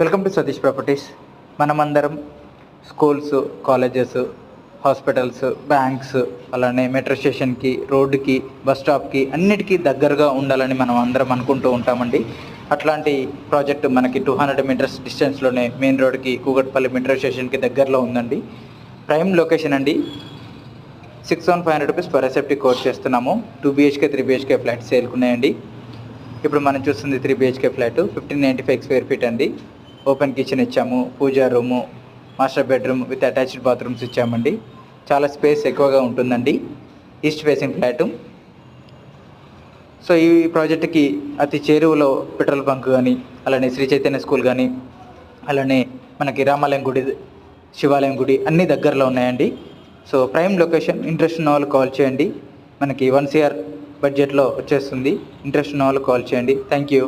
Welcome to Satish properties. మనమందరం schools, colleges, hospitals, banks, అలానే metro స్టేషన్కి, రోడ్డుకి, బస్ స్టాప్కి అన్నిటికీ దగ్గరగా ఉండాలని మనం అందరం అనుకుంటూ ఉంటామండి. అట్లాంటి ప్రాజెక్టు మనకి 200 మీటర్స్ డిస్టెన్స్లోనే మెయిన్ రోడ్కి, కూకట్పల్లి మెట్రో స్టేషన్కి దగ్గరలో ఉందండి. ప్రైమ్ లొకేషన్ అండి. 6,500 రూపీస్ పర్ ఎస్ఎఫ్టీ కోర్స్ చేస్తున్నాము. 2 BHK 3 BHK ఫ్లాట్ సేల్కి ఉన్నాయండి. ఇప్పుడు మనం చూస్తుంది 3 BHK ఫ్లాట్, 1595 స్క్వేర్ ఫీట్ అండి. ఓపెన్ కిచెన్ ఇచ్చాము, pooja room, master bedroom with attached bathrooms ఇచ్చామండి. చాలా స్పేస్ ఎక్కువగా ఉంటుందండి. East facing flat. సో ఈ ప్రాజెక్టుకి అతి చేరువలో పెట్రోల్ బంక్ కానీ, అలానే శ్రీ చైతన్య స్కూల్ కానీ, అలానే మనకి రామాలయం గుడి, శివాలయం గుడి అన్నీ దగ్గరలో ఉన్నాయండి. So prime location. ఇంట్రెస్ట్ ఉన్న వాళ్ళు కాల్ చేయండి. మనకి 1 CR బడ్జెట్లో వచ్చేస్తుంది. ఇంట్రెస్ట్ ఉన్న వాళ్ళు కాల్ చేయండి. Thank you.